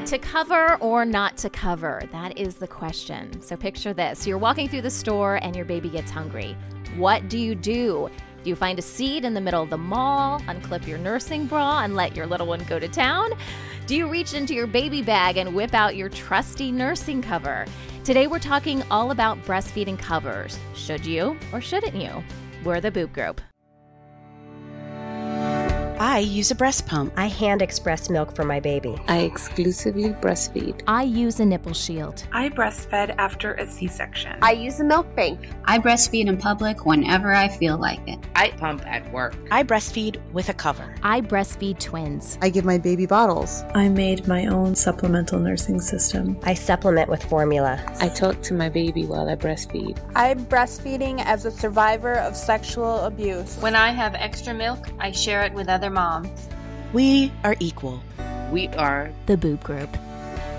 To cover or not to cover? That is the question. So picture this. You're walking through the store and your baby gets hungry. What do? Do you find a seat in the middle of the mall, unclip your nursing bra, and let your little one go to town? Do you reach into your baby bag and whip out your trusty nursing cover? Today we're talking all about breastfeeding covers. Should you or shouldn't you? We're the Boob Group. I use a breast pump. I hand express milk for my baby. I exclusively breastfeed. I use a nipple shield. I breastfed after a C-section. I use a milk bank. I breastfeed in public whenever I feel like it. I pump at work. I breastfeed with a cover. I breastfeed twins. I give my baby bottles. I made my own supplemental nursing system. I supplement with formula. I talk to my baby while I breastfeed. I'm breastfeeding as a survivor of sexual abuse. When I have extra milk, I share it with other moms. We are equal. We are the Boob Group.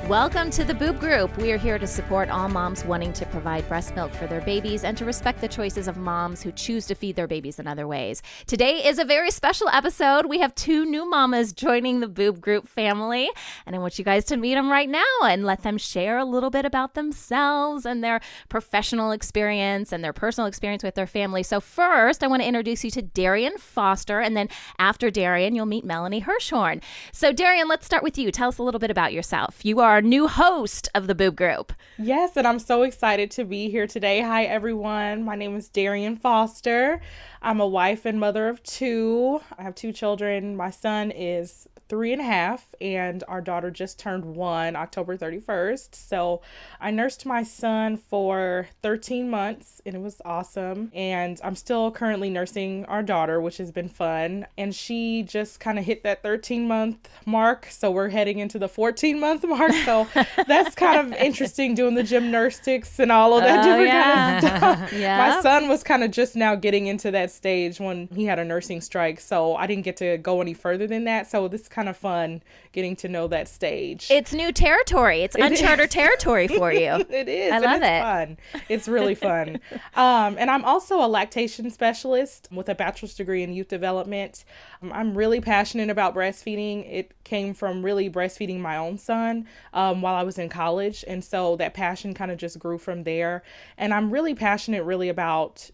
Welcome to the Boob Group. We are here to support all moms wanting to provide breast milk for their babies and to respect the choices of moms who choose to feed their babies in other ways. Today is a very special episode. We have two new mamas joining the Boob Group family, and I want you guys to meet them right now and let them share a little bit about themselves and their professional experience and their personal experience with their family. So first, I want to introduce you to Darian Foster, and then after Darian, you'll meet Melanie Hirschhorn. So Darian, let's start with you. Tell us a little bit about yourself. You are new host of the Boob Group. Yes, and I'm so excited to be here today. Hi, everyone. My name is Darian Foster. I'm a wife and mother of two. I have two children. My son is 3.5, and our daughter just turned 1 October 31st. So I nursed my son for 13 months, and it was awesome. And I'm still currently nursing our daughter, which has been fun. And she just kind of hit that 13-month mark. So we're heading into the 14-month mark. So that's kind of interesting, doing the gymnastics and all of that different kind of stuff. Yeah. My son was kind of just now getting into that stage when he had a nursing strike. So I didn't get to go any further than that. So this is kind of fun getting to know that stage. It's new territory. It's uncharted territory for you. It is. I love it. Fun. It's really fun. And I'm also a lactation specialist with a bachelor's degree in youth development. I'm really passionate about breastfeeding. It came from really breastfeeding my own son while I was in college. And so that passion kind of just grew from there. And I'm really passionate about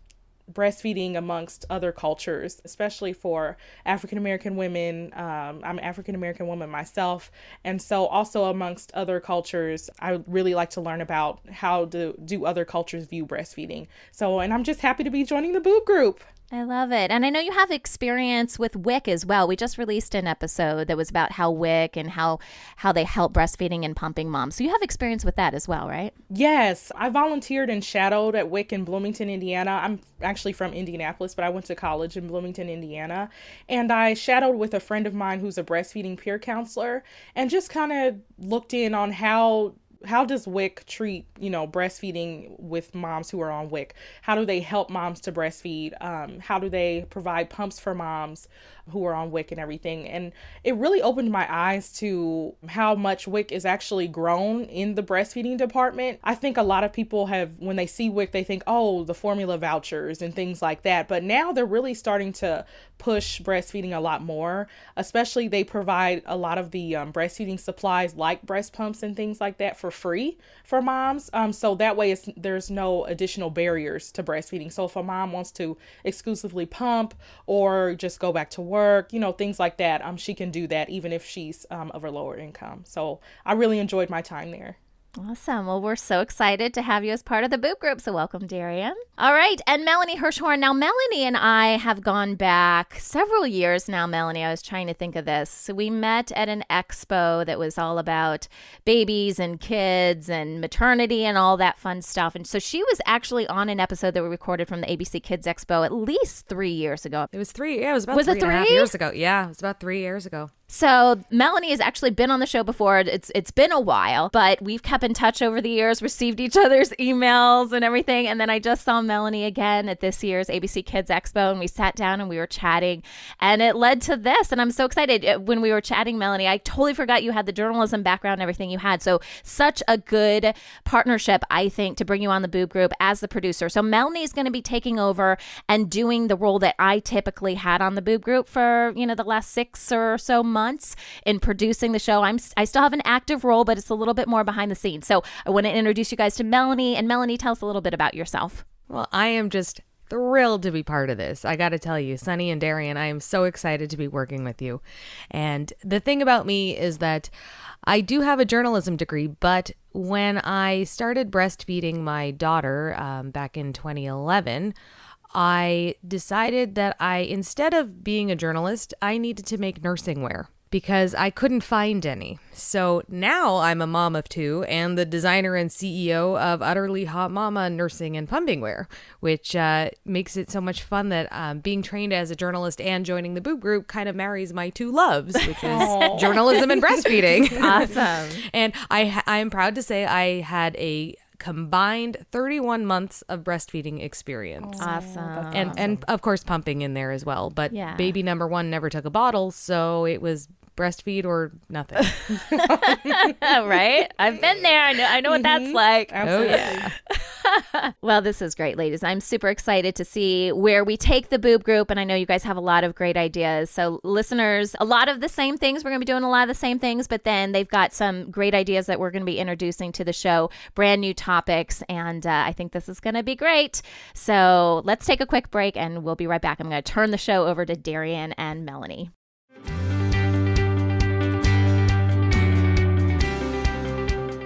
breastfeeding amongst other cultures, especially for African-American women. I'm an African-American woman myself. And so also amongst other cultures, I really like to learn about how do other cultures view breastfeeding. So, and I'm just happy to be joining the Boob Group. I love it. And I know you have experience with WIC as well. We just released an episode that was about how WIC and how they help breastfeeding and pumping moms. So you have experience with that as well, right? Yes. I volunteered and shadowed at WIC in Bloomington, Indiana. I'm actually from Indianapolis, but I went to college in Bloomington, Indiana. And I shadowed with a friend of mine who's a breastfeeding peer counselor and just kind of looked in on how does WIC treat, breastfeeding with moms who are on WIC? How do they help moms to breastfeed? How do they provide pumps for moms who are on WIC and everything? And it really opened my eyes to how much WIC is actually grown in the breastfeeding department. I think a lot of people when they see WIC, they think, oh, the formula vouchers and things like that. But now they're really starting to push breastfeeding a lot more. Especially they provide a lot of the breastfeeding supplies like breast pumps and things like that for free for moms. So that way there's no additional barriers to breastfeeding. So if a mom wants to exclusively pump or just go back to work, things like that, she can do that even if she's of a lower income. So I really enjoyed my time there. Awesome. Well, we're so excited to have you as part of the Boob Group. So welcome, Darian. All right. And Melanie Hirschhorn. Now, Melanie and I have gone back several years now, Melanie. I was trying to think of this. So we met at an expo that was all about babies and kids and maternity and all that fun stuff. And so she was actually on an episode that we recorded from the ABC Kids Expo at least 3 years ago. It was about 3.5 years ago. Yeah, it was about 3 years ago. So Melanie has actually been on the show before. It's been a while, but we've kept in touch over the years, received each other's emails and everything. And then I just saw Melanie again at this year's ABC Kids Expo, and we sat down and we were chatting, and it led to this. And I'm so excited. When we were chatting, Melanie, I totally forgot you had the journalism background and everything you had. So such a good partnership, I think, to bring you on the Boob Group as the producer. So Melanie's going to be taking over and doing the role that I typically had on the Boob Group for, the last 6 or so months. months in producing the show. I still have an active role, but it's a little bit more behind the scenes. So I want to introduce you guys to Melanie. And Melanie, tell us a little bit about yourself. Well, I am just thrilled to be part of this. I got to tell you, Sunny and Darian, I am so excited to be working with you. And the thing about me is that I do have a journalism degree, but when I started breastfeeding my daughter back in 2011, I decided that instead of being a journalist, I needed to make nursing wear because I couldn't find any. So now I'm a mom of two and the designer and CEO of Utterly Hot Mama Nursing and Pumping Wear, which makes it so much fun that being trained as a journalist and joining the Boob Group kind of marries my two loves, which is journalism and breastfeeding. Awesome. And I am proud to say I had a combined 31 months of breastfeeding experience. Awesome. And of course pumping in there as well. But Yeah. baby number one never took a bottle, so it was breastfeed or nothing. Right? I've been there. I know what that's like. Absolutely. Oh, yeah. Well, this is great, ladies. I'm super excited to see where we take the Boob Group, and I know you guys have a lot of great ideas. So listeners, a lot of the same things. We're going to be doing a lot of the same things, but then they've got some great ideas that we're going to be introducing to the show, brand new topics, and I think this is going to be great. So let's take a quick break, and we'll be right back. I'm going to turn the show over to Darian and Melanie.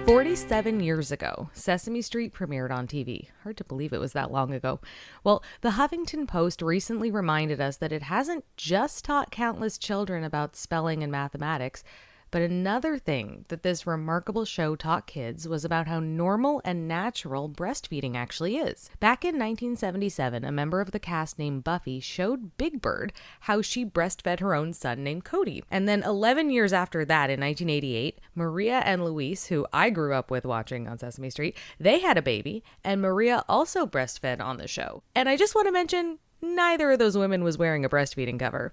47 years ago, Sesame Street premiered on TV. Hard to believe it was that long ago. Well, the Huffington Post recently reminded us that it hasn't just taught countless children about spelling and mathematics, but another thing that this remarkable show taught kids was about how normal and natural breastfeeding actually is. Back in 1977, a member of the cast named Buffy showed Big Bird how she breastfed her own son named Cody. And then 11 years after that, in 1988, Maria and Luis, who I grew up with watching on Sesame Street, they had a baby, and Maria also breastfed on the show. And I just want to mention, neither of those women was wearing a breastfeeding cover.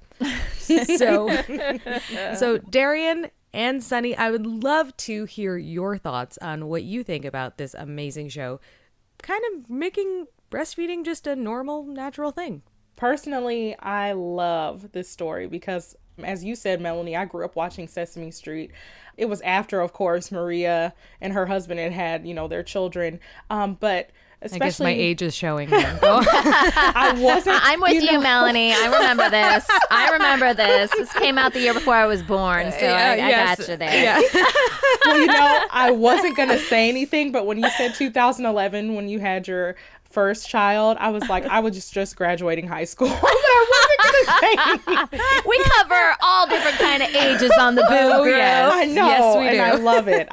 So Darian and Sunny, I would love to hear your thoughts on what you think about this amazing show, kind of making breastfeeding just a normal, natural thing. Personally, I love this story because, as you said, Melanie, I grew up watching Sesame Street. It was after, of course, Maria and her husband had their children. But especially, I guess my age is showing. I wasn't. I'm with you, Melanie. I remember this. This came out the year before I was born, so I got you there. Yeah. Well, I wasn't going to say anything, but when you said 2011, when you had your first child, I was like, I was just graduating high school. I wasn't going to say anything. We cover all different kind of ages on the Boob Group. Yes. I know, yes, we do. And I love it.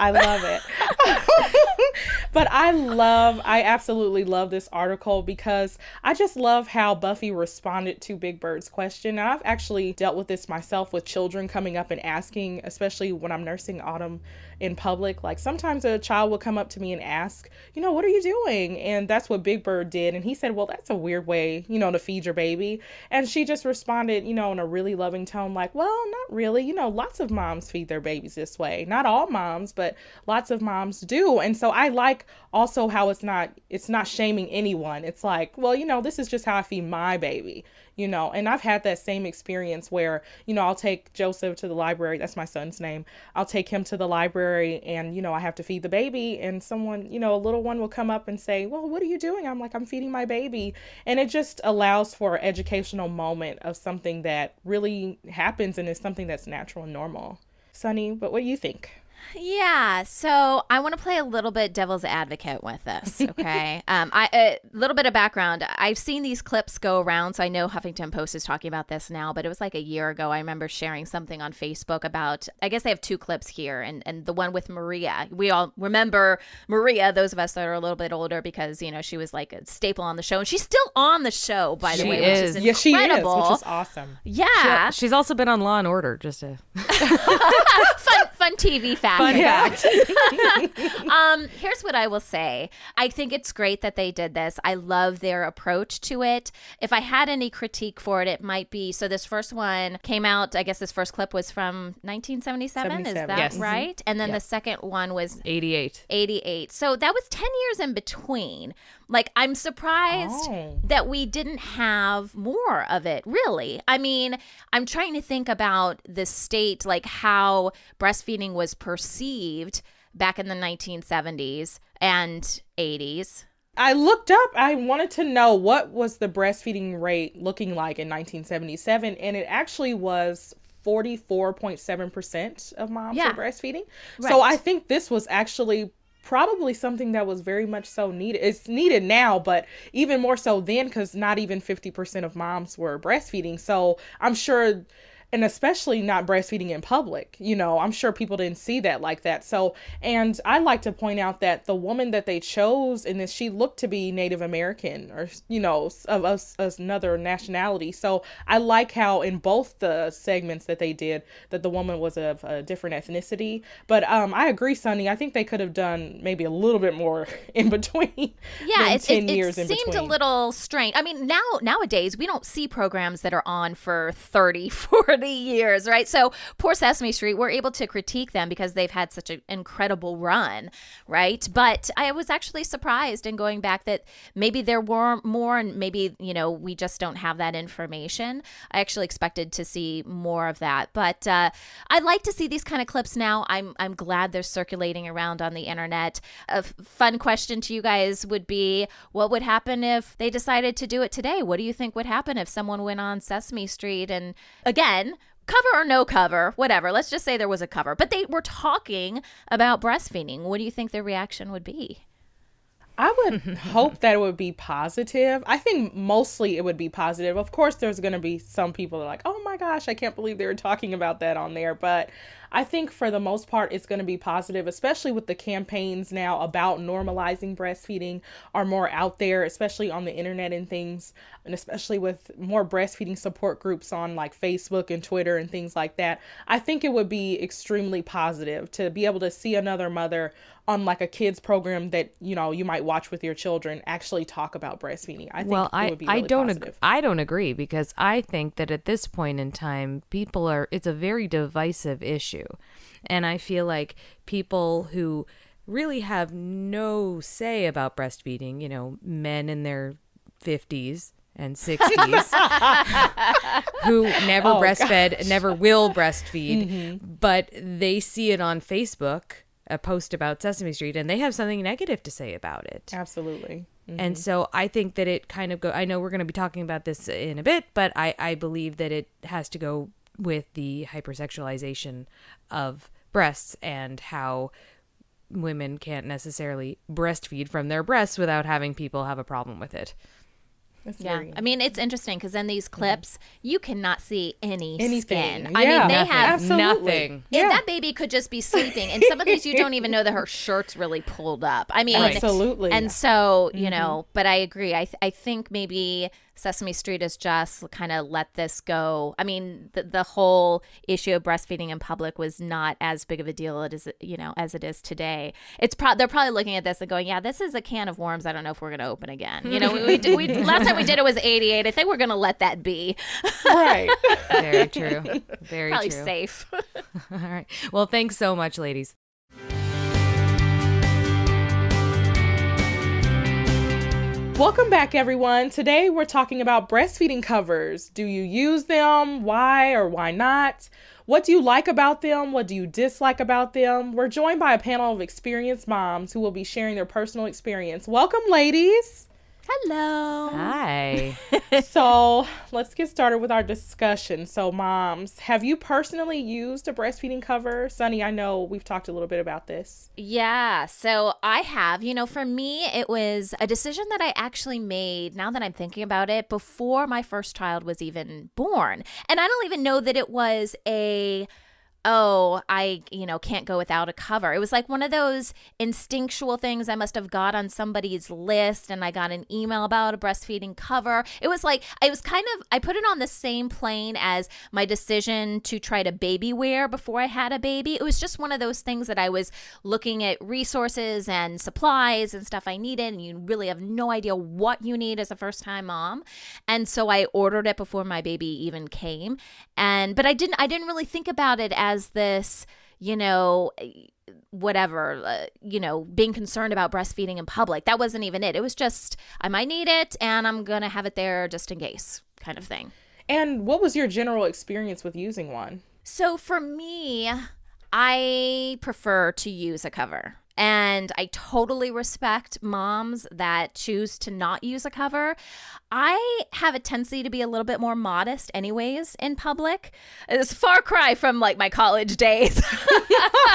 But I absolutely love this article because I just love how Buffy responded to Big Bird's question. And I've actually dealt with this myself with children coming up and asking, especially when I'm nursing Autumn in public. Like sometimes a child will come up to me and ask, what are you doing? And that's what Big Bird did. And he said, well, that's a weird way, to feed your baby. And she just responded, in a really loving tone, like, well, not really. Lots of moms feed their babies this way. Not all moms, but lots of moms do. And so I like also how it's not shaming anyone. It's like, well, this is just how I feed my baby, and I've had that same experience where, I'll take Joseph to the library. That's my son's name. I'll take him to the library and, I have to feed the baby, and someone, a little one will come up and say, well, what are you doing? I'm like, I'm feeding my baby. And it just allows for an educational moment of something that really happens and is something that's natural and normal. Sunny, but what do you think? Yeah, so I want to play a little bit devil's advocate with this, okay? A little bit of background. I've seen these clips go around, so I know Huffington Post is talking about this now, but it was like a year ago. I remember sharing something on Facebook about, I guess they have two clips here, and the one with Maria. We all remember Maria, those of us that are a little bit older, because, she was like a staple on the show, and she's still on the show, by the way, which is incredible. Yeah, she is, which is awesome. Yeah. She's also been on Law and Order, just to... Fun fun TV fact. Fun fact. Here's what I will say. I think it's great that they did this. I love their approach to it. If I had any critique for it, it might be, so this first one came out, I guess this first clip was from 1977. Is that yes. right? And then the second one was 88. So that was 10 years in between. Like, I'm surprised that we didn't have more of it, really. I mean, I'm trying to think about the state, like how breastfeeding was perceived back in the 1970s and 80s. I looked up, I wanted to know what was the breastfeeding rate looking like in 1977, and it actually was 44.7% of moms were breastfeeding. Right. So I think this was actually probably something that was very much so needed. It's needed now, but even more so then, because not even 50% of moms were breastfeeding. So I'm sure, and especially not breastfeeding in public, you know, I'm sure people didn't see that like that. So, and I'd like to point out that the woman that they chose in this, she looked to be Native American or, you know, of another nationality. So I like how in both the segments that they did, that the woman was of a different ethnicity. But I agree, Sunny. I think they could have done maybe a little bit more in between. Yeah, it seemed a little strange. I mean, nowadays we don't see programs that are on for 30, 40 years, right? So poor Sesame Street, we're able to critique them because they've had such an incredible run, right? But I was actually surprised in going back that maybe there were more, and maybe, you know, we just don't have that information. I actually expected to see more of that, but I like to see these kind of clips now. I'm glad they're circulating around on the internet. A fun question to you guys would be, what would happen if they decided to do it today? What do you think would happen if someone went on Sesame Street and, again, cover or no cover, whatever. Let's just say there was a cover, but they were talking about breastfeeding. What do you think their reaction would be? I would hope that it would be positive. I think mostly it would be positive. Of course, there's going to be some people that are like, oh my gosh, I can't believe they were talking about that on there. But I think for the most part, it's going to be positive, especially with the campaigns now about normalizing breastfeeding are more out there, especially on the internet and things, and especially with more breastfeeding support groups on like Facebook and Twitter and things like that. I think it would be extremely positive to be able to see another mother on like a kids program that, you know, you might watch with your children actually talk about breastfeeding. I think it would be really positive. I don't agree, because I think that at this point in time, it's a very divisive issue. And I feel like people who really have no say about breastfeeding, you know, men in their 50s and 60s who never breastfed, never will breastfeed, but they see it on Facebook, a post about Sesame Street, and they have something negative to say about it. Absolutely. And so I think that it kind of I know we're going to be talking about this in a bit, but I believe that it has to go with the hypersexualization of breasts and how women can't necessarily breastfeed from their breasts without having people have a problem with it. I mean, it's interesting because in these clips, you cannot see anything. Skin. Yeah. I mean, they have nothing. And that baby could just be sleeping. And some of these, you don't even know that her shirt's really pulled up. I mean, absolutely. And so, you know, but I agree. I think maybe Sesame Street has just kind of let this go. I mean, the whole issue of breastfeeding in public was not as big of a deal as it is today. They're probably looking at this and going, yeah, this is a can of worms. I don't know if we're going to open again. You know, we last time we did it was 88. I think we're going to let that be. Right. Very true. Very probably true. Safe. All right. Well, thanks so much, ladies. Welcome back, everyone. Today we're talking about breastfeeding covers. Do you use them? Why or why not? What do you like about them? What do you dislike about them? We're joined by a panel of experienced moms who will be sharing their personal experience. Welcome, ladies. Hello. Hi. So let's get started with our discussion. So moms, have you personally used a breastfeeding cover? Sunny, I know we've talked a little bit about this. Yeah, so I have. You know, for me, it was a decision that I actually made, now that I'm thinking about it, before my first child was even born. And I don't even know that it was a oh, I, can't go without a cover. It was like one of those instinctual things I must have got on somebody's list, and I got an email about a breastfeeding cover. It was like, I put it on the same plane as my decision to try to baby wear before I had a baby. It was just one of those things that I was looking at resources and supplies and stuff I needed, and you really have no idea what you need as a first-time mom. And so I ordered it before my baby even came. But I didn't really think about it as this, whatever, being concerned about breastfeeding in public. That wasn't even it. It was just, I might need it and I'm going to have it there just in case kind of thing. And what was your general experience with using one? So for me, I prefer to use a cover. And I totally respect moms that choose to not use a cover. I have a tendency to be a little bit more modest anyways in public. It's a far cry from like my college days.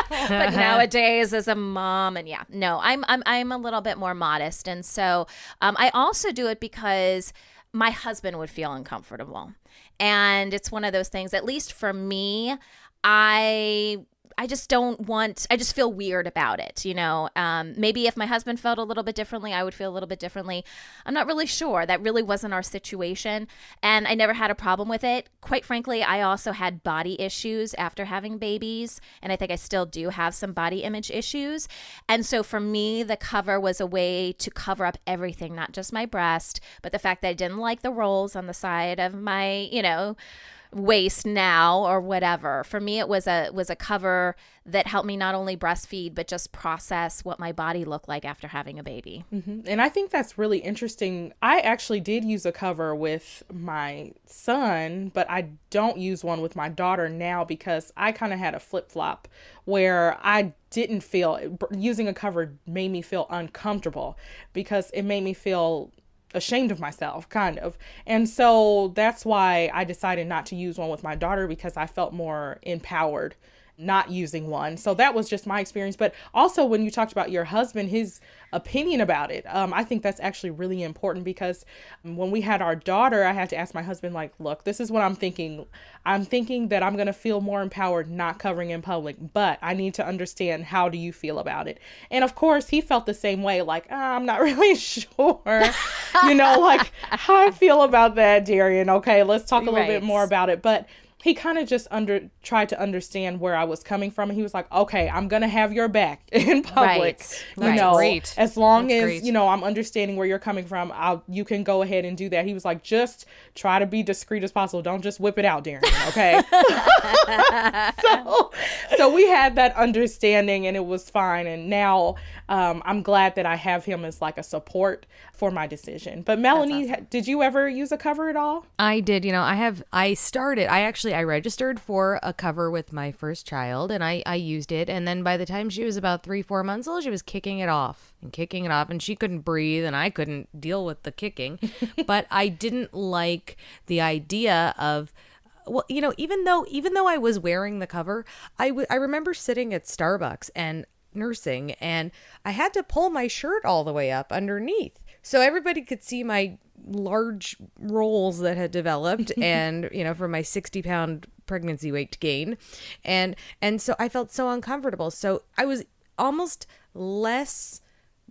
But nowadays as a mom, and I'm a little bit more modest. And so I also do it because my husband would feel uncomfortable. And it's one of those things, at least for me, I just feel weird about it, maybe if my husband felt a little bit differently, I would feel a little bit differently. I'm not really sure. That really wasn't our situation, and I never had a problem with it. Quite frankly, I also had body issues after having babies, and I think I still do have some body image issues. And so for me, the cover was a way to cover up everything, not just my breast, but the fact that I didn't like the rolls on the side of my, waist now or whatever. For me, it was a cover that helped me not only breastfeed, but just process what my body looked like after having a baby. Mm-hmm. And I think that's really interesting. I actually did use a cover with my son, but I don't use one with my daughter now because I kind of had a flip-flop where I didn't feel, using a cover made me feel uncomfortable because it made me feel ashamed of myself, kind of. And so that's why I decided not to use one with my daughter, because I felt more empowered not using one. So that was just my experience. But also when you talked about your husband, his opinion about it, I think that's actually really important, because when we had our daughter, I had to ask my husband, like, look, this is what I'm thinking. I'm thinking that I'm going to feel more empowered not covering in public, but I need to understand, how do you feel about it? And of course, he felt the same way, like, I'm not really sure, like, how I feel about that, Darian. Okay, let's talk a little bit more about it. But he kind of just tried to understand where I was coming from. And he was like, okay, I'm going to have your back in public. Great. As long as, I'm understanding where you're coming from, you can go ahead and do that. He was like, just try to be discreet as possible. Don't just whip it out, Darren. Okay. so we had that understanding and it was fine. And now I'm glad that I have him as like a support for my decision. But Melanie, awesome. Did you ever use a cover at all? I did. I registered for a cover with my first child and I used it. And then by the time she was about 3-4 months old, she was kicking it off. And she couldn't breathe and I couldn't deal with the kicking. But I didn't like the idea of, well, even though I was wearing the cover, I remember sitting at Starbucks and nursing and I had to pull my shirt all the way up underneath so everybody could see my large rolls that had developed and for my 60-pound pregnancy weight gain, and so I felt so uncomfortable. So I was almost less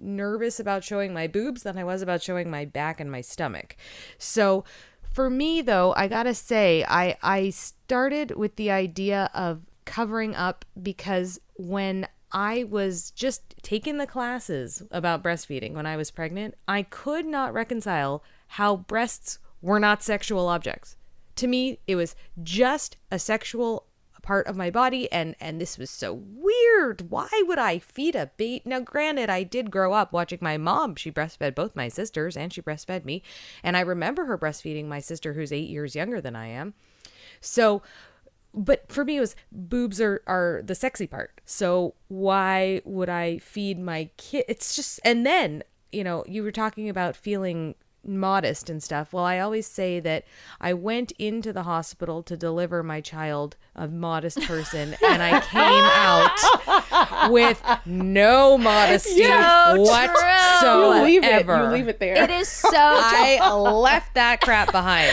nervous about showing my boobs than I was about showing my back and my stomach. So for me though, I gotta say I started with the idea of covering up because when I was just taking the classes about breastfeeding when I was pregnant, I could not reconcile how breasts were not sexual objects. To me, it was just a sexual part of my body, and this was so weird. Why would I feed a baby? Now, granted, I did grow up watching my mom. She breastfed both my sisters, and she breastfed me, and I remember her breastfeeding my sister, who's 8 years younger than I am. So, but for me, it was boobs are the sexy part. So why would I feed my kid? It's just, and then, you were talking about feeling modest and stuff. Well, I always say that I went into the hospital to deliver my child, a modest person, and I came out with no modesty whatsoever. You leave it there. It is so I left that crap behind.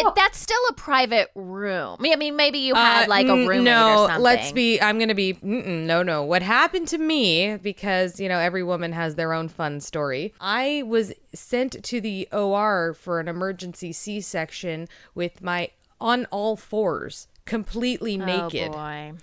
But that's still a private room. I mean, maybe you had like a roommate or something. I'm going to be, no. What happened to me, because, every woman has their own fun story. I was sent to the OR for an emergency C-section with my on all fours, completely naked. Oh, boy.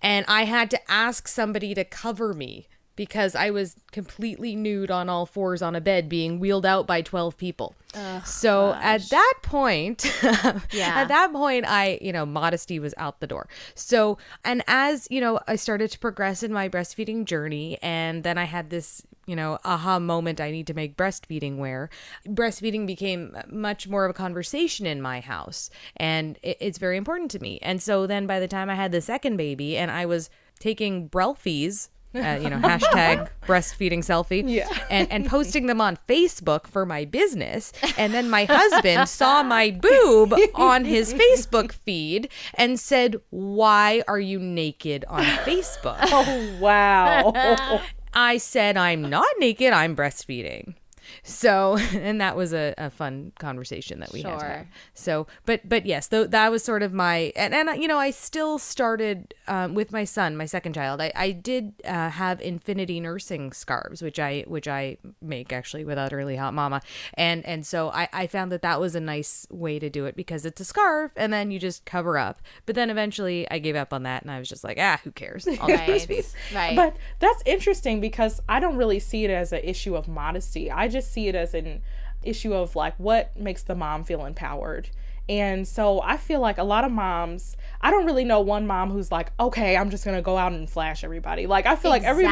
And I had to ask somebody to cover me because I was completely nude on all fours on a bed being wheeled out by 12 people. So at that point, I, modesty was out the door. So, and as, I started to progress in my breastfeeding journey, and then I had this, aha moment, I need to make breastfeeding wear. Breastfeeding became much more of a conversation in my house, and it's very important to me. And so then by the time I had the second baby and I was taking Brelfies, hashtag breastfeeding selfie, and posting them on Facebook for my business. And then my husband saw my boob on his Facebook feed and said, "Why are you naked on Facebook?" Oh, wow. I said, "I'm not naked, I'm breastfeeding." So, and that was a fun conversation that we had to have. So, but yes, that was sort of my, and I still started with my son, my second child. I did have infinity nursing scarves, which I make actually with Utterly Hot Mama. And so I found that was a nice way to do it because it's a scarf and then you just cover up. But then eventually I gave up on that and I was just like, who cares? I'll just breastfeed. Right. But that's interesting because I don't really see it as an issue of modesty. I just see it as an issue of like what makes the mom feel empowered. And so I feel like a lot of moms, I don't really know one mom who's like, okay, I'm just gonna go out and flash everybody. Like I feel like every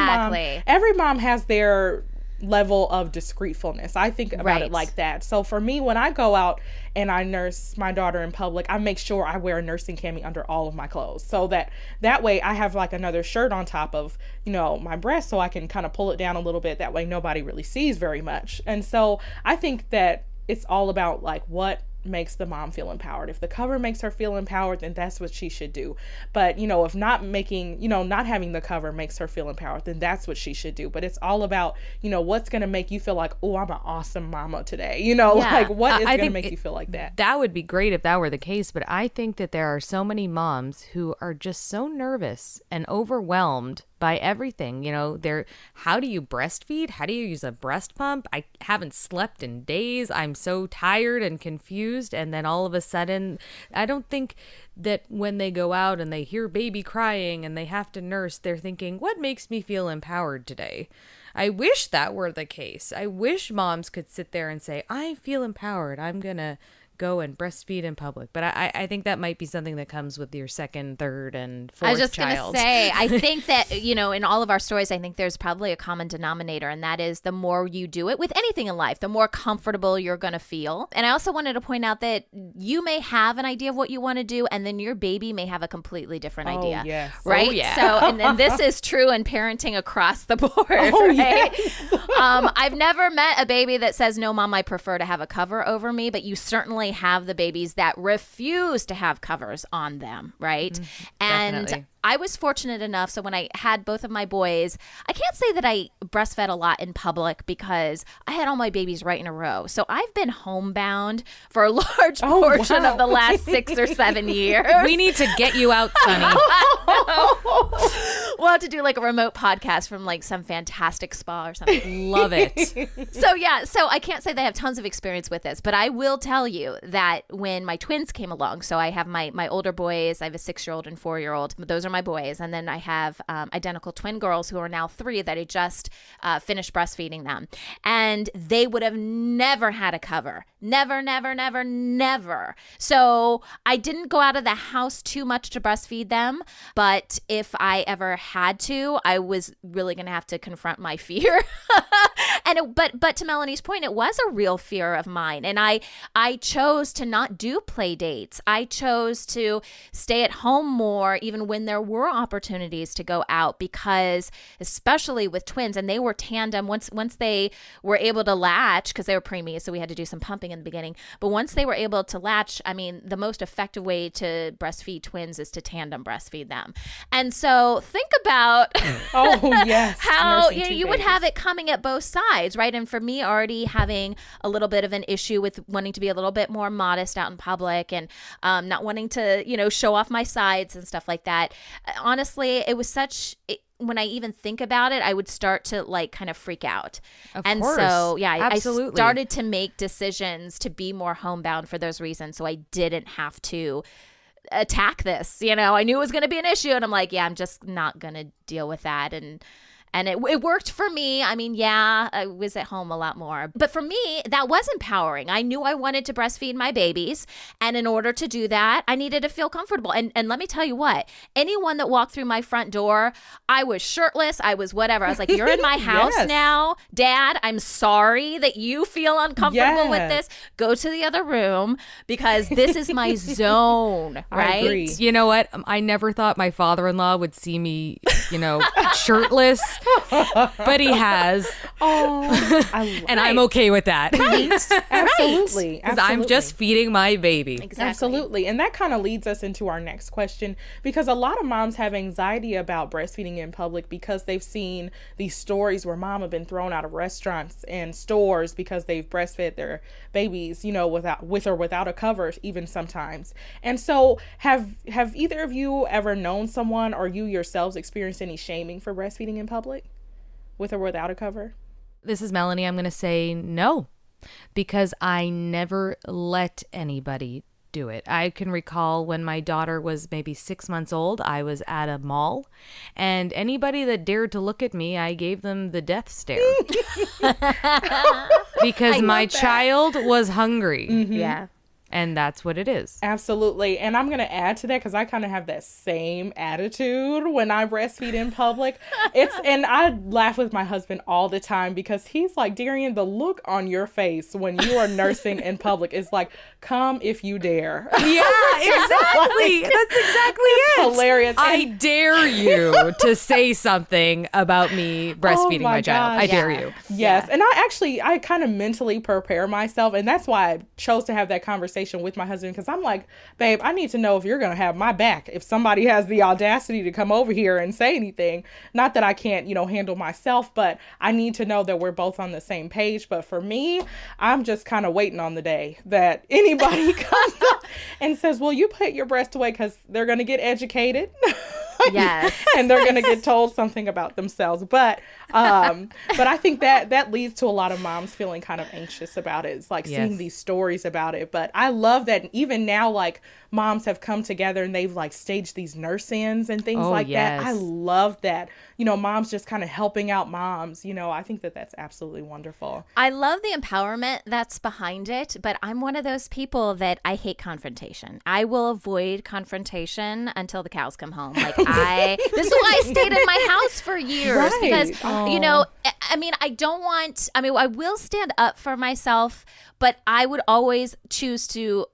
mom has their level of discreetfulness. I think about it like that. So for me, when I go out and I nurse my daughter in public, I make sure I wear a nursing cami under all of my clothes so that way I have like another shirt on top of, my breast so I can kind of pull it down a little bit. That way nobody really sees very much. And so I think that it's all about like what makes the mom feel empowered. If the cover makes her feel empowered, then that's what she should do. But, if not having the cover makes her feel empowered, then that's what she should do. But it's all about, what's going to make you feel like, oh, I'm an awesome mama today. Like what is going to make you feel like that? That would be great if that were the case. But I think that there are so many moms who are just so nervous and overwhelmed by everything. How do you breastfeed? How do you use a breast pump? I haven't slept in days. I'm so tired and confused. And then all of a sudden, I don't think that when they go out and they hear baby crying and they have to nurse, they're thinking, what makes me feel empowered today? I wish that were the case. I wish moms could sit there and say, I feel empowered. I'm going to go and breastfeed in public. But I think that might be something that comes with your second, third, and fourth child. I was just going to say, I think that, in all of our stories, I think there's probably a common denominator, and that is the more you do it with anything in life, the more comfortable you're going to feel. And I also wanted to point out that you may have an idea of what you want to do, and then your baby may have a completely different idea. Yes. Right? Oh, yeah. So, and this is true in parenting across the board, right? Yes. I've never met a baby that says, no, mom, I prefer to have a cover over me, but you certainly have the babies that refuse to have covers on them, right? And definitely. I was fortunate enough, so when I had both of my boys, I can't say that I breastfed a lot in public because I had all my babies right in a row. So I've been homebound for a large portion of the last 6 or 7 years. We need to get you out, Sunny. We'll have to do like a remote podcast from like some fantastic spa or something. Love it. So I can't say that I have tons of experience with this, but I will tell you that when my twins came along, so I have my older boys, I have a 6-year-old and 4-year-old. Those are my boys. And then I have identical twin girls who are now 3 that I just finished breastfeeding them. And they would have never had a cover. Never, never, never, never. So I didn't go out of the house too much to breastfeed them. But if I ever had to, I was really going to have to confront my fear. But to Melanie's point, it was a real fear of mine. And I chose to not do play dates. I chose to stay at home more, even when there were opportunities to go out, because especially with twins, and they were tandem, once they were able to latch, because they were preemie, so we had to do some pumping in the beginning. But once they were able to latch, I mean, the most effective way to breastfeed twins is to tandem breastfeed them. And so think about how you would have it coming at both sides. sides, right? And for me, already having a little bit of an issue with wanting to be a little bit more modest out in public and not wanting to, show off my sides and stuff like that. Honestly, it was when I even think about it, I would start to kind of freak out. Of and course. so, yeah, I started to make decisions to be more homebound for those reasons. So I didn't have to attack this. I knew it was going to be an issue, and I'm like, yeah, I'm just not going to deal with that. And it worked for me. I mean, yeah, I was at home a lot more. But for me, that was empowering. I knew I wanted to breastfeed my babies. And in order to do that, I needed to feel comfortable. And let me tell you what, anyone that walked through my front door, I was shirtless. I was whatever. I was like, you're in my house now, Dad. I'm sorry that you feel uncomfortable with this. Go to the other room because this is my zone, right? I agree. You know what? I never thought my father-in-law would see me, shirtless. But he has. And I'm okay with that. Right. Absolutely. Because I'm just feeding my baby. Exactly. Absolutely. And that kind of leads us into our next question, because a lot of moms have anxiety about breastfeeding in public because they've seen these stories where mom have been thrown out of restaurants and stores because they've breastfed their babies, with or without a cover, even sometimes. And so have either of you ever known someone or you yourselves experienced any shaming for breastfeeding in public? With or without a cover? This is Melanie. I'm going to say no, because I never let anybody do it. I can recall when my daughter was maybe 6 months old, I was at a mall, and anybody that dared to look at me, I gave them the death stare. Because my child was hungry. Mm-hmm. Yeah. And that's what it is. Absolutely. And I'm going to add to that because I kind of have that same attitude when I breastfeed in public. And I laugh with my husband all the time because he's like, Darian, the look on your face when you are nursing in public is like, come if you dare. Yeah, exactly. That's exactly it. Hilarious. I dare you to say something about me breastfeeding my child. I dare you. Yes. And I kind of mentally prepare myself. And that's why I chose to have that conversation with my husband, because I'm like, babe, I need to know if you're going to have my back. If somebody has the audacity to come over here and say anything, not that I can't, handle myself, but I need to know that we're both on the same page. But for me, I'm just kind of waiting on the day that anybody comes up and says, well, you put your breast away, because they're going to get educated. Yes. And they're going to get told something about themselves. But I think that leads to a lot of moms feeling kind of anxious about it. It's like seeing these stories about it. But I love that even now, like, moms have come together and they've staged these nurse-ins and things that. I love that. Moms just kind of helping out moms. I think that's absolutely wonderful. I love the empowerment that's behind it, but I'm one of those people that I hate confrontation. I will avoid confrontation until the cows come home. This is why I stayed in my house for years, because, I will stand up for myself, but I would always choose to,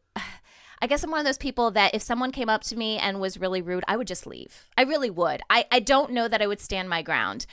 I guess I'm one of those people that if someone came up to me and was really rude, I would just leave. I really would. I don't know that I would stand my ground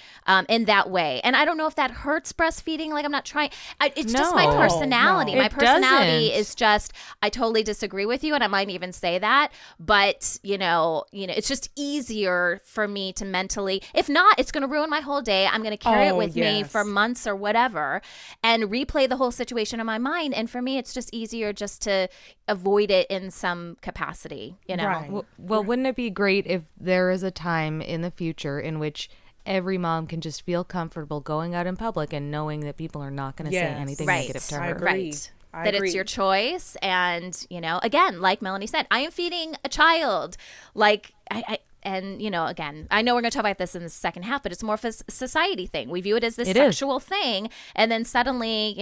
in that way. And I don't know if that hurts breastfeeding. I'm not trying. It's just my personality. No, my personality is just, I totally disagree with you. And I might even say that. But, it's just easier for me to mentally, if not, it's going to ruin my whole day. I'm going to carry it with me for months or whatever and replay the whole situation in my mind. And for me, it's just easier just to avoid it in some capacity, Right. Well, wouldn't it be great if there is a time in the future in which every mom can just feel comfortable going out in public and knowing that people are not going to say anything negative to her? I agree. Right. That it's your choice. And, again, like Melanie said, I am feeding a child. Again, I know we're going to talk about this in the second half, but it's more of a society thing. We view it as this sexual thing. And then suddenly,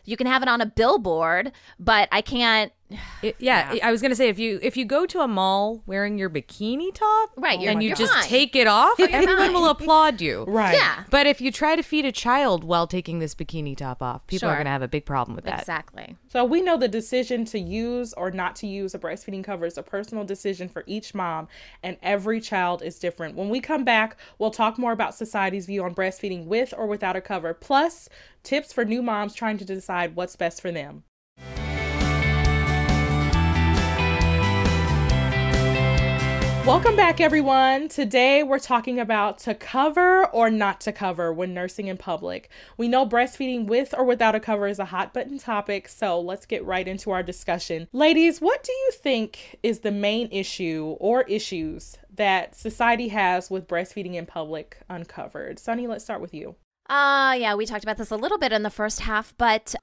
you can have it on a billboard, but I can't. I was gonna say if you go to a mall wearing your bikini top, right, and you just fine. take it off, everyone will applaud you, right? Yeah. But if you try to feed a child while taking this bikini top off, people are gonna have a big problem with that. Exactly. So we know the decision to use or not to use a breastfeeding cover is a personal decision for each mom, and every child is different. When we come back, we'll talk more about society's view on breastfeeding with or without a cover, plus tips for new moms trying to decide what's best for them. Welcome back, everyone. Today we're talking about to cover or not to cover when nursing in public. We know breastfeeding with or without a cover is a hot button topic, so let's get right into our discussion. Ladies, what do you think is the main issue or issues that society has with breastfeeding in public uncovered? Sunny, let's start with you. Yeah, we talked about this a little bit in the first half, but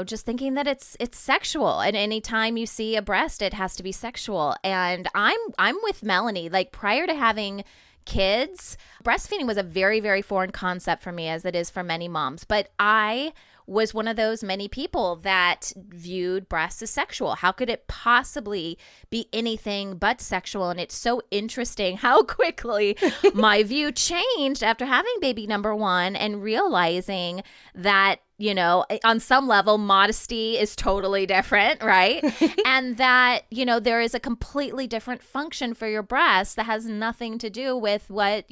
just thinking that it's sexual, and anytime you see a breast, it has to be sexual. And I'm with Melanie. Like, prior to having kids, breastfeeding was a very, very foreign concept for me, as it is for many moms. But I was one of those many people that viewed breasts as sexual. How could it possibly be anything but sexual? And it's so interesting how quickly my view changed after having baby number one and realizing that, on some level, modesty is totally different, right? And that, there is a completely different function for your breasts that has nothing to do with what,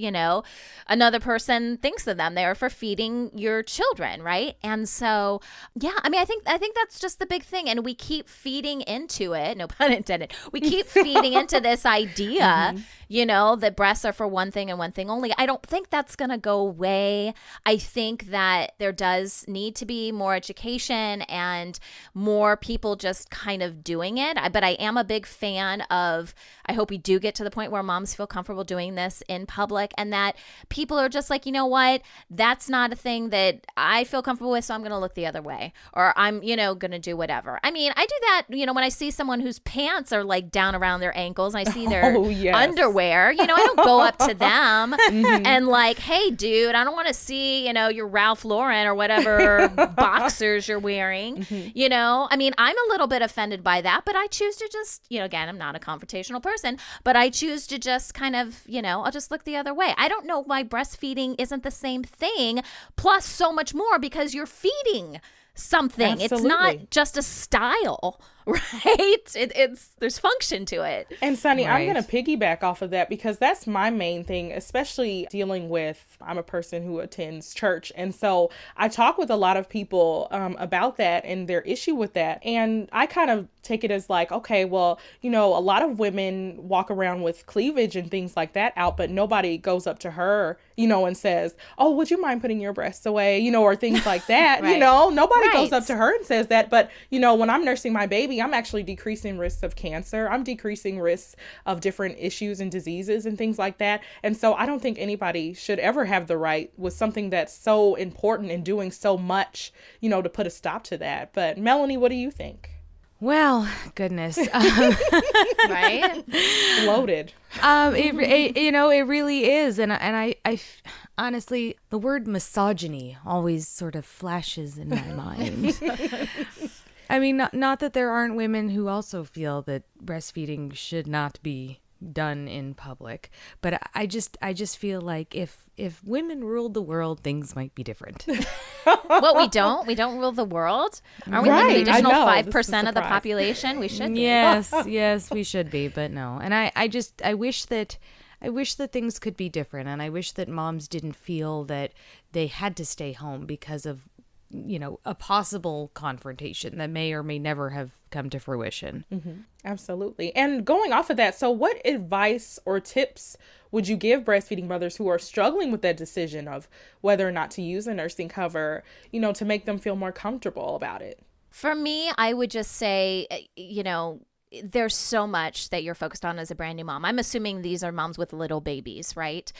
another person thinks of them. They are for feeding your children, right? And so, yeah, I think that's just the big thing. And we keep feeding into it, no pun intended. We keep feeding into this idea, that breasts are for one thing and one thing only. I don't think that's going to go away. I think that there does need to be more education and more people just kind of doing it. But I am a big fan of, I hope we do get to the point where moms feel comfortable doing this in public, and that people are just like, you know what, that's not a thing that I feel comfortable with, so I'm going to look the other way, or I'm, going to do whatever. I mean, I do that, when I see someone whose pants are like down around their ankles and I see their underwear, I don't go up to them and like, hey, dude, I don't want to see, your Ralph Lauren or whatever boxers you're wearing. I mean, I'm a little bit offended by that, but I choose to just, again, I'm not a confrontational person, but I choose to just kind of, I'll just look the other way. I don't know why breastfeeding isn't the same thing, plus so much more, because you're feeding something. Absolutely. It's not just a style, right? There's function to it. And Sunny, right. I'm going to piggyback off of that, because that's my main thing, especially dealing with, I'm a person who attends church. And so I talk with a lot of people about that and their issue with that. And I kind of take it as like, okay, well, a lot of women walk around with cleavage and things like that out, but nobody goes up to her, and says, oh, would you mind putting your breasts away, or things like that. Right. Nobody goes up to her and says that. But, when I'm nursing my baby, I'm actually decreasing risks of cancer. I'm decreasing risks of different issues and diseases and things like that. And so I don't think anybody should ever have the right with something that's so important and doing so much, to put a stop to that. But Melanie, what do you think? Well, goodness. Right? Loaded. It really is. And I honestly, the word misogyny always sort of flashes in my mind. I mean, not that there aren't women who also feel that breastfeeding should not be done in public, but I just feel like if women ruled the world, things might be different. What, we don't rule the world? Aren't we like the additional 5% of the population? We should be. Yes, we should be, but no. And I wish that things could be different, and I wish that moms didn't feel that they had to stay home because of a possible confrontation that may or may never have come to fruition. Mm-hmm. Absolutely. And going off of that, so what advice or tips would you give breastfeeding mothers who are struggling with that decision of whether or not to use a nursing cover, to make them feel more comfortable about it? For me, I would just say, there's so much that you're focused on as a brand new mom. I'm assuming these are moms with little babies, right?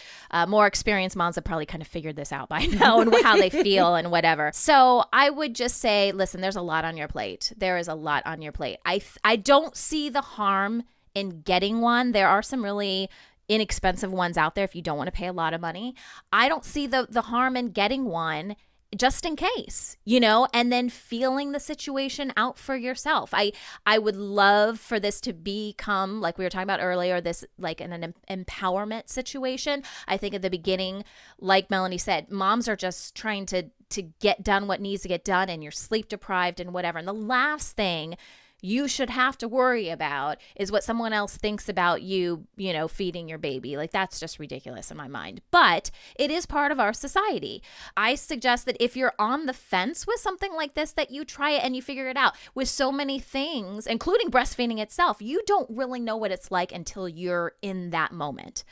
More experienced moms have probably kind of figured this out by now and how they feel and whatever. So I would just say, listen, there's a lot on your plate. There is a lot on your plate. I don't see the harm in getting one. There are some really inexpensive ones out there if you don't want to pay a lot of money. I don't see the harm in getting one, just in case, and then feeling the situation out for yourself. I would love for this to become, like we were talking about earlier, this like an empowerment situation. I think at the beginning, like Melanie said, moms are just trying to get done what needs to get done, and you're sleep deprived and whatever. And the last thing you should have to worry about is what someone else thinks about you, feeding your baby. Like, that's just ridiculous in my mind. But it is part of our society. I suggest that if you're on the fence with something like this, that you try it and you figure it out. With so many things, including breastfeeding itself, you don't really know what it's like until you're in that moment.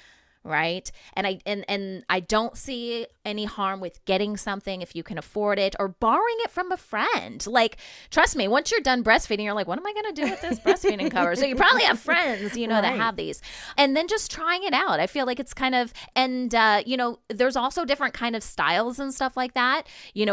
Right. And I don't see any harm with getting something if you can afford it, or borrowing it from a friend. Like, trust me, once you're done breastfeeding, you're like, what am I going to do with this breastfeeding cover? So you probably have friends, that have these, and then just trying it out. I feel like it's kind of, and, there's also different kind of styles and stuff like that,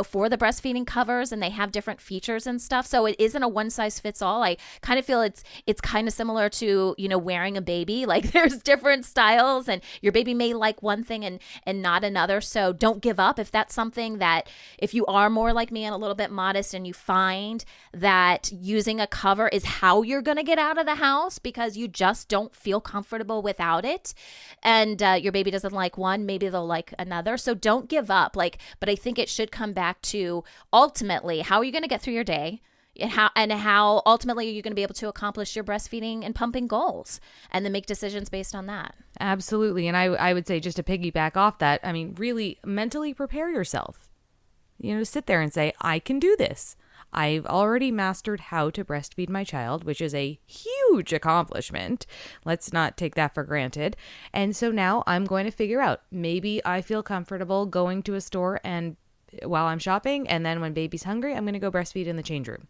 for the breastfeeding covers, and they have different features and stuff. So it isn't a one size fits all. I kind of feel it's kind of similar to, wearing a baby. Like, there's different styles, and your baby may like one thing and not another. So don't give up if that's something that, if you are more like me and a little bit modest, and you find that using a cover is how you're going to get out of the house because you just don't feel comfortable without it, and your baby doesn't like one, maybe they'll like another. So don't give up. But I think it should come back to, ultimately, how are you going to get through your day? And how ultimately you're going to be able to accomplish your breastfeeding and pumping goals, and then make decisions based on that. Absolutely. And I would say, just to piggyback off that, I mean, really mentally prepare yourself, sit there and say, I can do this. I've already mastered how to breastfeed my child, which is a huge accomplishment. Let's not take that for granted. And so now I'm going to figure out, maybe I feel comfortable going to a store and while I'm shopping, and then when baby's hungry, I'm going to go breastfeed in the change room.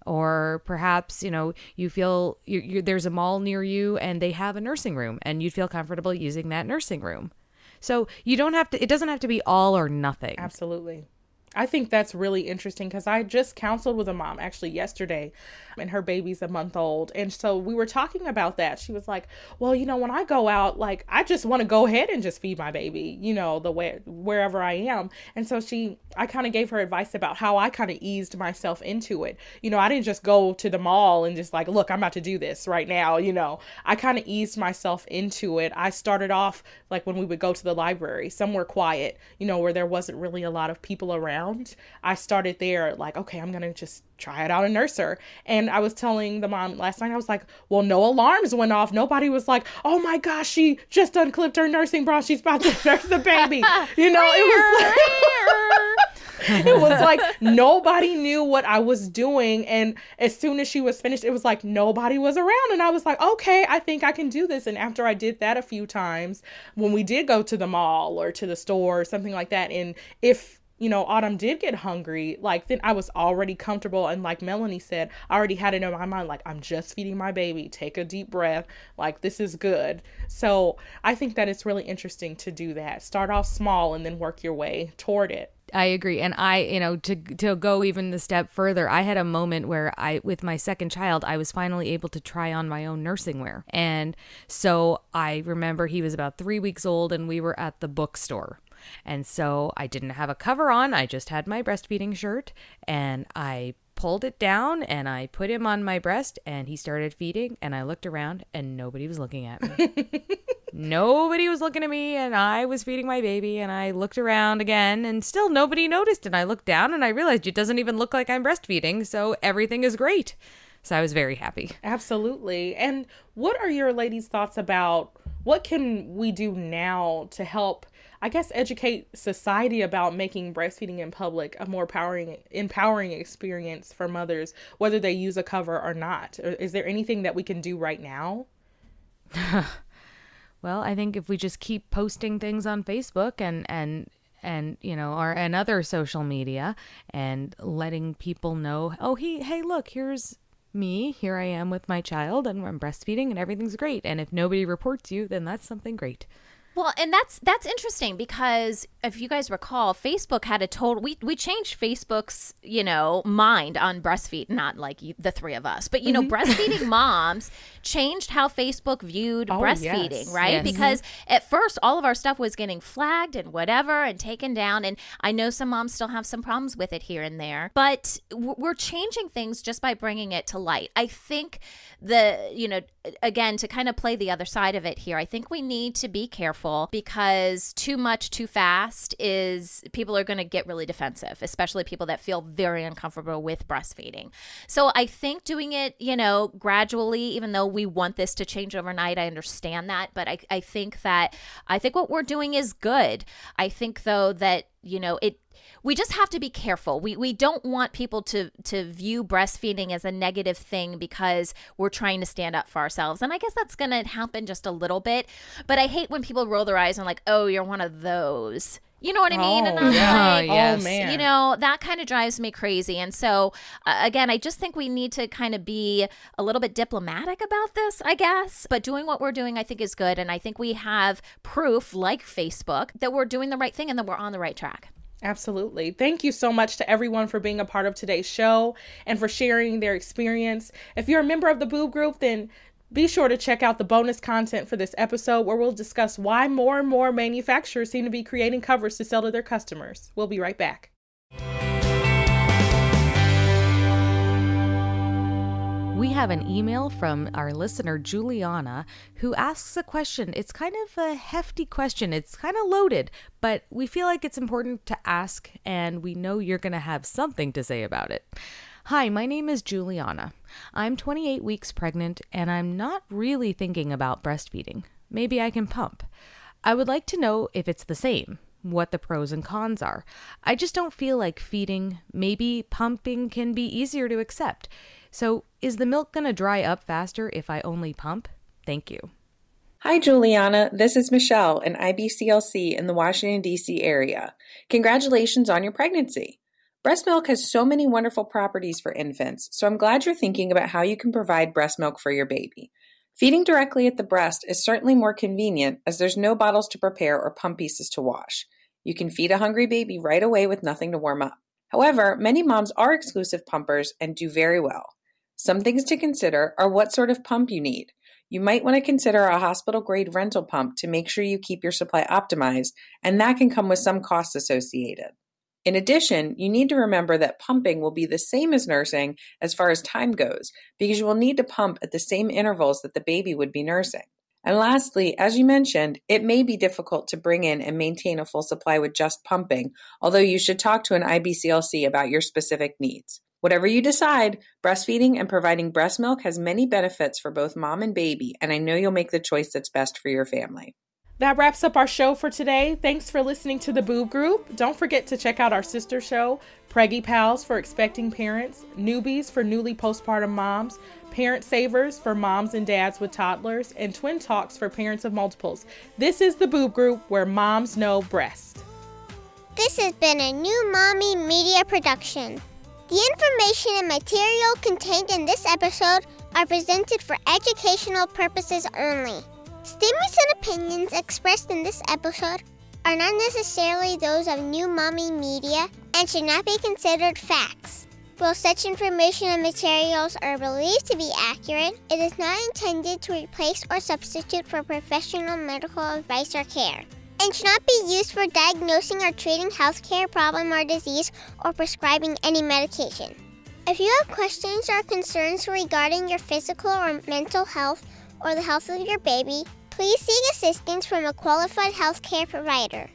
Or perhaps, you feel there's a mall near you and they have a nursing room, and you'd feel comfortable using that nursing room. So it doesn't have to be all or nothing. Absolutely. I think that's really interesting, because I just counseled with a mom actually yesterday, and her baby's a month old. And so we were talking about that. She was like, well, when I go out, like, I just want to go ahead and just feed my baby, the way, wherever I am. And so I kind of gave her advice about how I kind of eased myself into it. I didn't just go to the mall and just like, look, I'm about to do this right now. I kind of eased myself into it. I started off like when we would go to the library, somewhere quiet, where there wasn't really a lot of people around. I started there, like, okay, I'm going to just try it out and nurse her. And I was telling the mom last night, I was like, well, no alarms went off. Nobody was like, oh my gosh, she just unclipped her nursing bra, she's about to nurse the baby. It was like nobody knew what I was doing. And as soon as she was finished, it was like nobody was around. And I was like, okay, I think I can do this. And after I did that a few times, when we did go to the mall or to the store or something like that, and if Autumn did get hungry, like, then I was already comfortable. And like Melanie said, I already had it in my mind, like, I'm just feeding my baby. Take a deep breath. Like, this is good. So I think that it's really interesting to do that. Start off small and then work your way toward it. I agree. And to go even a step further, I had a moment where with my second child, I was finally able to try on my own nursing wear. And so I remember he was about 3 weeks old, and we were at the bookstore. And so I didn't have a cover on. I just had my breastfeeding shirt, and I pulled it down and I put him on my breast, and he started feeding, and I looked around and nobody was looking at me. Nobody was looking at me, and I was feeding my baby, and I looked around again and still nobody noticed. And I looked down and I realized it doesn't even look like I'm breastfeeding. So everything is great. So I was very happy. Absolutely. And what are your ladies' thoughts about what can we do now to help, I guess, educate society about making breastfeeding in public a more empowering experience for mothers, whether they use a cover or not? Is there anything that we can do right now? Well, I think if we just keep posting things on Facebook and other social media, and letting people know, oh, hey, look, here's me. Here I am with my child, and I'm breastfeeding, and everything's great. And if nobody reports you, then that's something great. Well, and that's interesting, because if you guys recall, Facebook had a total, we changed Facebook's, mind on breastfeed, not like the three of us, but, breastfeeding moms changed how Facebook viewed breastfeeding, yes, right? Yes. Because at first all of our stuff was getting flagged and whatever and taken down. And I know some moms still have some problems with it here and there, but we're changing things just by bringing it to light. I think again, to kind of play the other side of it here, I think we need to be careful because too much too fast is people are going to get really defensive, especially people that feel very uncomfortable with breastfeeding. So I think doing it, gradually, even though we want this to change overnight, I understand that. But I think what we're doing is good. I think, though, that, we just have to be careful. We don't want people to view breastfeeding as a negative thing because we're trying to stand up for ourselves. And I guess that's going to happen just a little bit. But I hate when people roll their eyes and like, oh, you're one of those. You know what I mean? And I'm like, yes. Oh, man. That kind of drives me crazy. And so, again, I just think we need to kind of be a little bit diplomatic about this, I guess. But doing what we're doing, I think, is good. And I think we have proof, like Facebook, that we're doing the right thing and that we're on the right track. Absolutely. Thank you so much to everyone for being a part of today's show and for sharing their experience. If you're a member of the Boob Group, then be sure to check out the bonus content for this episode where we'll discuss why more and more manufacturers seem to be creating covers to sell to their customers. We'll be right back. We have an email from our listener, Juliana, who asks a question. It's kind of a hefty question. It's kind of loaded, but we feel like it's important to ask, and we know you're going to have something to say about it. Hi, my name is Juliana. I'm 28 weeks pregnant, and I'm not really thinking about breastfeeding. Maybe I can pump. I would like to know if it's the same, what the pros and cons are. I just don't feel like feeding. Maybe pumping can be easier to accept. So is the milk going to dry up faster if I only pump? Thank you. Hi, Juliana. This is Michelle, an IBCLC in the Washington, D.C. area. Congratulations on your pregnancy. Breast milk has so many wonderful properties for infants, so I'm glad you're thinking about how you can provide breast milk for your baby. Feeding directly at the breast is certainly more convenient as there's no bottles to prepare or pump pieces to wash. You can feed a hungry baby right away with nothing to warm up. However, many moms are exclusive pumpers and do very well. Some things to consider are what sort of pump you need. You might want to consider a hospital-grade rental pump to make sure you keep your supply optimized, and that can come with some costs associated. In addition, you need to remember that pumping will be the same as nursing as far as time goes, because you will need to pump at the same intervals that the baby would be nursing. And lastly, as you mentioned, it may be difficult to bring in and maintain a full supply with just pumping, although you should talk to an IBCLC about your specific needs. Whatever you decide, breastfeeding and providing breast milk has many benefits for both mom and baby, and I know you'll make the choice that's best for your family. That wraps up our show for today. Thanks for listening to the Boob Group. Don't forget to check out our sister show, Preggy Pals for expecting parents, Newbies for newly postpartum moms, Parent Savers for moms and dads with toddlers, and Twin Talks for parents of multiples. This is the Boob Group, where moms know breast. This has been a New Mommy Media production. The information and material contained in this episode are presented for educational purposes only. Statements and opinions expressed in this episode are not necessarily those of New Mommy Media and should not be considered facts. While such information and materials are believed to be accurate, it is not intended to replace or substitute for professional medical advice or care, and should not be used for diagnosing or treating healthcare problem or disease or prescribing any medication. If you have questions or concerns regarding your physical or mental health or the health of your baby, please seek assistance from a qualified healthcare provider.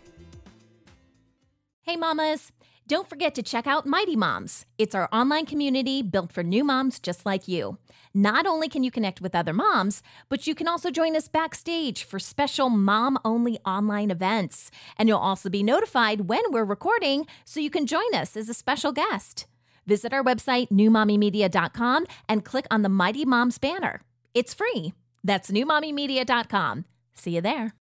Hey mamas, don't forget to check out Mighty Moms. It's our online community built for new moms just like you. Not only can you connect with other moms, but you can also join us backstage for special mom-only online events. And you'll also be notified when we're recording, so you can join us as a special guest. Visit our website, newmommymedia.com, and click on the Mighty Moms banner. It's free. That's newmommymedia.com. See you there.